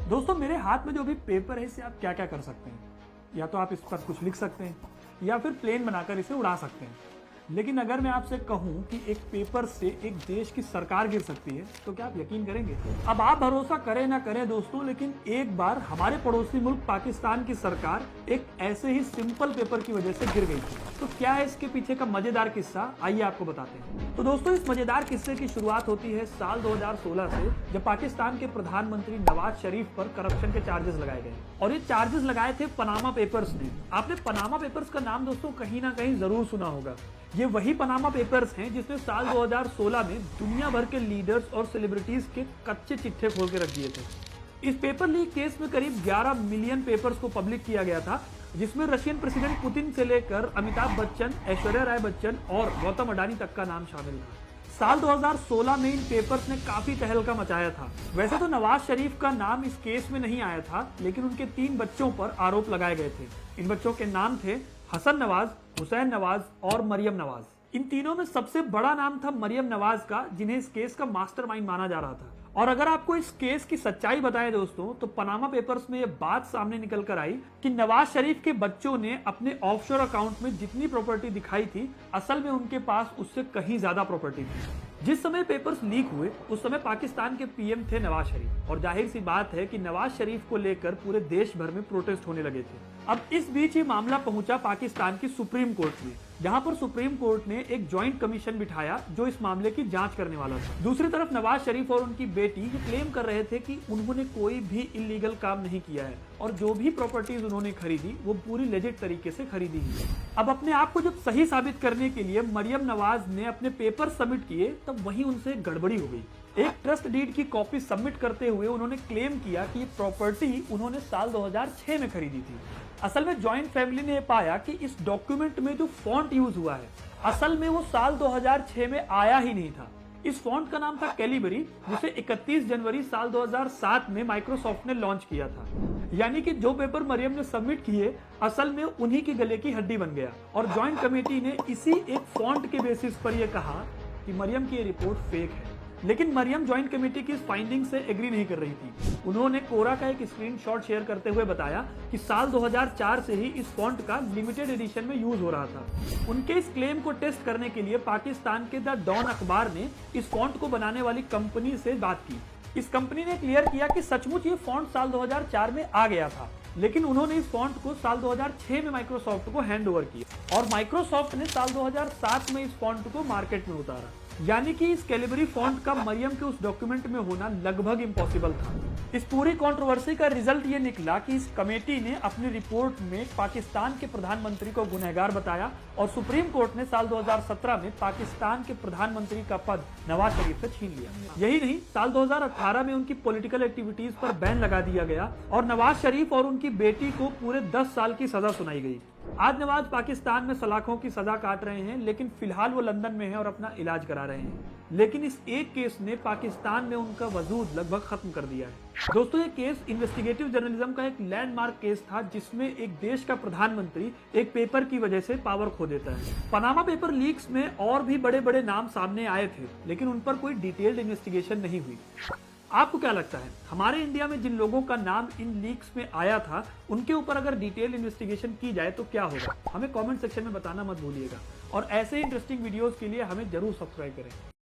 दोस्तों मेरे हाथ में जो भी पेपर है इससे आप क्या क्या कर सकते हैं। या तो आप इस पर कुछ लिख सकते हैं या फिर प्लेन बनाकर इसे उड़ा सकते हैं। लेकिन अगर मैं आपसे कहूं कि एक पेपर से एक देश की सरकार गिर सकती है तो क्या आप यकीन करेंगे। अब आप भरोसा करें ना करें दोस्तों, लेकिन एक बार हमारे पड़ोसी मुल्क पाकिस्तान की सरकार एक ऐसे ही सिंपल पेपर की वजह से गिर गई थी। तो क्या है इसके पीछे का मजेदार किस्सा, आइए आपको बताते हैं। तो दोस्तों इस मजेदार किस्से की शुरुआत होती है साल 2016 से, जब पाकिस्तान के प्रधानमंत्री नवाज शरीफ पर करप्शन के चार्जेस लगाए गए। और ये चार्जेस लगाए थे पनामा पेपर्स ने। आपने पनामा पेपर्स का नाम दोस्तों कहीं ना कहीं जरूर सुना होगा। ये वही पनामा पेपर्स हैं जिसने साल 2016 में दुनिया भर के लीडर्स और सेलिब्रिटीज के कच्चे चिट्ठे खोल के रख दिए थे। इस पेपर लीक केस में करीब 11 मिलियन पेपर्स को पब्लिक किया गया था, जिसमें रशियन प्रेसिडेंट पुतिन से लेकर अमिताभ बच्चन, ऐश्वर्या राय बच्चन और गौतम अडानी तक का नाम शामिल था। साल 2016 में इन पेपर्स ने काफी तहलका मचाया था। वैसे तो नवाज शरीफ का नाम इस केस में नहीं आया था, लेकिन उनके 3 बच्चों पर आरोप लगाए गए थे। इन बच्चों के नाम थे हसन नवाज, हुसैन नवाज और मरियम नवाज। इन तीनों में सबसे बड़ा नाम था मरियम नवाज का, जिन्हें इस केस का मास्टरमाइंड माना जा रहा था। और अगर आपको इस केस की सच्चाई बताएं दोस्तों, तो पनामा पेपर्स में यह बात सामने निकल कर आई कि नवाज शरीफ के बच्चों ने अपने ऑफशोर अकाउंट में जितनी प्रॉपर्टी दिखाई थी, असल में उनके पास उससे कहीं ज्यादा प्रॉपर्टी थी। जिस समय पेपर्स लीक हुए उस समय पाकिस्तान के पीएम थे नवाज शरीफ, और जाहिर सी बात है कि नवाज शरीफ को लेकर पूरे देश भर में प्रोटेस्ट होने लगे थे। अब इस बीच ये मामला पहुंचा पाकिस्तान की सुप्रीम कोर्ट में, जहां पर सुप्रीम कोर्ट ने एक जॉइंट कमीशन बिठाया जो इस मामले की जांच करने वाला था। दूसरी तरफ नवाज शरीफ और उनकी बेटी ये क्लेम कर रहे थे कि उन्होंने कोई भी इलीगल काम नहीं किया है और जो भी प्रॉपर्टीज उन्होंने खरीदी वो पूरी लेजिट तरीके से खरीदी है। अब अपने आप को जब सही साबित करने के लिए मरियम नवाज ने अपने पेपर सबमिट किए, तब वहीं उनसे गड़बड़ी हो गई। एक ट्रस्ट डीड की कॉपी सबमिट करते हुए उन्होंने क्लेम किया कि ये प्रॉपर्टी उन्होंने साल 2006 में खरीदी थी। असल में जॉइंट फैमिली ने पाया कि इस डॉक्यूमेंट में जो फॉन्ट यूज हुआ है, असल में वो साल 2006 में आया ही नहीं था। इस फॉन्ट का नाम था कैलिबरी, जिसे 31 जनवरी साल 2007 में माइक्रोसॉफ्ट ने लॉन्च किया था। यानी कि जो पेपर मरियम ने सबमिट किए, असल में उन्हीं की गले की हड्डी बन गया। और जॉइंट कमेटी ने इसी एक फॉन्ट के बेसिस पर यह कहा कि मरियम की ये रिपोर्ट फेक है। लेकिन मरियम जॉइंट कमेटी की इस फाइंडिंग से एग्री नहीं कर रही थी। उन्होंने कोरा का एक स्क्रीनशॉट शेयर करते हुए बताया कि साल 2004 से ही इस फॉन्ट का लिमिटेड एडिशन में यूज हो रहा था। उनके इस क्लेम को टेस्ट करने के लिए पाकिस्तान के द डॉन अखबार ने इस फॉन्ट को बनाने वाली कंपनी से बात की। इस कंपनी ने क्लियर किया कि सचमुच ये फॉन्ट साल 2004 में आ गया था, लेकिन उन्होंने इस फॉन्ट को साल 2006 में माइक्रोसॉफ्ट को हैंड ओवर किया और माइक्रोसॉफ्ट ने साल 2007 में इस फॉन्ट को मार्केट में उतारा। यानी कि इस कैलिबरी फॉन्ट का मरियम के उस डॉक्यूमेंट में होना लगभग इम्पॉसिबल था। इस पूरी कंट्रोवर्सी का रिजल्ट ये निकला कि इस कमेटी ने अपनी रिपोर्ट में पाकिस्तान के प्रधानमंत्री को गुनहगार बताया और सुप्रीम कोर्ट ने साल 2017 में पाकिस्तान के प्रधानमंत्री का पद नवाज शरीफ से छीन लिया। यही नहीं, साल 2018 में उनकी पॉलिटिकल एक्टिविटीज पर बैन लगा दिया गया और नवाज शरीफ और उनकी बेटी को पूरे 10 साल की सजा सुनाई गई। आज नवाज पाकिस्तान में सलाखों की सजा काट रहे हैं, लेकिन फिलहाल वो लंदन में है और अपना इलाज करा रहे हैं। लेकिन इस एक केस ने पाकिस्तान में उनका वजूद लगभग खत्म कर दिया है। दोस्तों ये केस इन्वेस्टिगेटिव जर्नलिज्म का एक लैंडमार्क केस था, जिसमें एक देश का प्रधानमंत्री एक पेपर की वजह से पावर खो देता है। पनामा पेपर लीक्स में और भी बड़े बड़े नाम सामने आए थे, लेकिन उन पर कोई डिटेल्ड इन्वेस्टिगेशन नहीं हुई। आपको क्या लगता है, हमारे इंडिया में जिन लोगों का नाम इन लीक्स में आया था, उनके ऊपर अगर डिटेल इन्वेस्टिगेशन की जाए तो क्या होगा? हमें कमेंट सेक्शन में बताना मत भूलिएगा और ऐसे इंटरेस्टिंग वीडियोस के लिए हमें जरूर सब्सक्राइब करें।